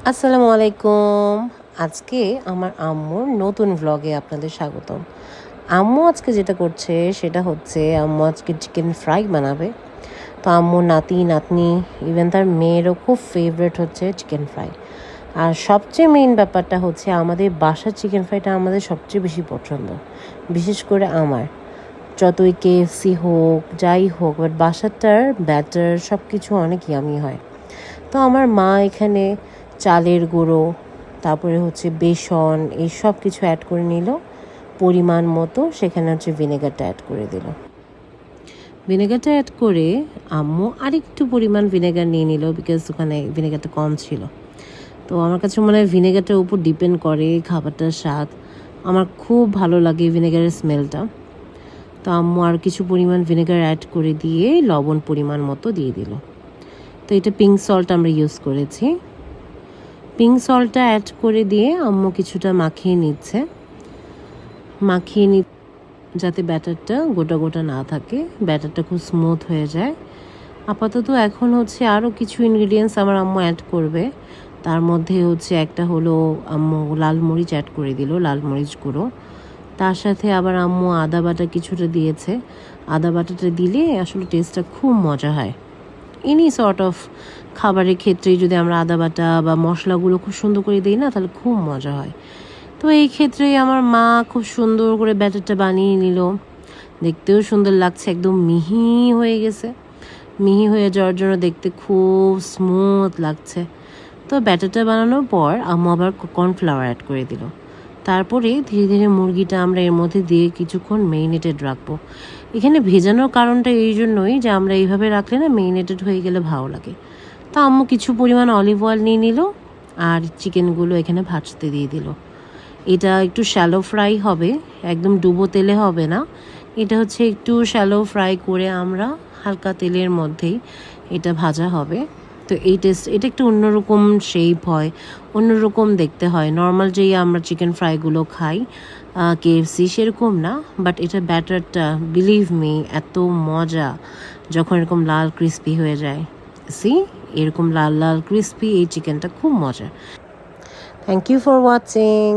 আসসালামু আলাইকুম। আজকে আমার আম্মুর নতুন ভ্লগে আপনাদের স্বাগতম। আম্মু আজকে যেটা করছে সেটা হচ্ছে আম্মু আজকে চিকেন ফ্রাই বানাবে। তো আম্মুর নাতি নাতনি ইভেন তার মেয়েরও খুব ফেভারেট হচ্ছে চিকেন ফ্রাই। আর সবচেয়ে মেইন ব্যাপারটা হচ্ছে আমাদের বাসার চিকেন ফ্রাইটা আমাদের সবচেয়ে বেশি পছন্দ, বিশেষ করে আমার। যতই কেএফসি হোক যাই হোক, বাট বাসারটার ব্যাটার সব কিছু অনেক ইয়ামি হয়। তো আমার মা এখানে চালের গুঁড়ো, তারপরে হচ্ছে বেসন, এই সব কিছু অ্যাড করে নিল পরিমাণ মতো। সেখানে হচ্ছে ভিনেগারটা অ্যাড করে দিল। ভিনেগারটা অ্যাড করে আম্মু আরেকটু পরিমাণ ভিনেগার নিয়ে নিল, বিকজ ওখানে ভিনেগারটা কম ছিল। তো আমার কাছে মনে হয় ভিনেগারটার উপর ডিপেন্ড করে খাবারটার স্বাদ। আমার খুব ভালো লাগে ভিনেগারের স্মেলটা। তো আম্মু আর কিছু পরিমাণ ভিনেগার অ্যাড করে দিয়ে লবণ পরিমাণ মতো দিয়ে দিল। তো এটা পিঙ্ক সল্ট আমরা ইউজ করেছি। পিঙ্ক সল্টটা অ্যাড করে দিয়ে আম্মু কিছুটা মাখিয়ে নিচ্ছে, যাতে ব্যাটারটা গোটা গোটা না থাকে, ব্যাটারটা খুব স্মুথ হয়ে যায়। আপাতত এখন হচ্ছে আরও কিছু ইনগ্রিডিয়েন্টস আমার আম্মু অ্যাড করবে। তার মধ্যে হচ্ছে একটা হলো আম্মু লাল মরিচ অ্যাড করে দিল, লাল মরিচ গুঁড়ো। তার সাথে আবার আম্মু আদা বাটা কিছুটা দিয়েছে। আদা বাটাটা দিলে আসলে টেস্টটা খুব মজা হয়। এনি সর্ট অফ খাবারের ক্ষেত্রেই যদি আমরা আদা বাটা বা মশলাগুলো খুব সুন্দর করে দিই না, তাহলে খুব মজা হয়। তো এই ক্ষেত্রেই আমার মা খুব সুন্দর করে ব্যাটারটা বানিয়ে নিল। দেখতেও সুন্দর লাগছে, একদম মিহি হয়ে গেছে। মিহি হয়ে যাওয়ার জন্য দেখতে খুব স্মুথ লাগছে। তো ব্যাটারটা বানানোর পর আম্মু আবার কর্নফ্লাওয়ার অ্যাড করে দিল। তারপরে ধীরে ধীরে মুরগিটা আমরা এর মধ্যে দিয়ে কিছুক্ষণ মেরিনেটেড রাখবো। এখানে ভেজানোর কারণটা এই জন্যই যে আমরা এইভাবে রাখলে না মেরিনেটেড হয়ে গেলে ভালো লাগে। তো আম্মু কিছু পরিমাণ অলিভ অয়েল নিয়ে নিল আর চিকেনগুলো এখানে ভাজতে দিয়ে দিল। এটা একটু শ্যালো ফ্রাই হবে, একদম ডুবো তেলে হবে না। এটা হচ্ছে একটু শ্যালো ফ্রাই করে আমরা হালকা তেলের মধ্যেই এটা ভাজা হবে। তো এটা একটু অন্যরকম শেপ হয়, অন্যরকম দেখতে হয়। নর্মাল যেই আমরা চিকেন ফ্রাইগুলো খাই কেএফসি, সেরকম না। বাট এটা ব্যাটারটা বিলিভ মি এত মজা যখন এরকম লাল ক্রিস্পি হয়ে যায়। এরকম লাল লাল ক্রিস্পি এই চিকেনটা খুব মজা। Thank you for watching.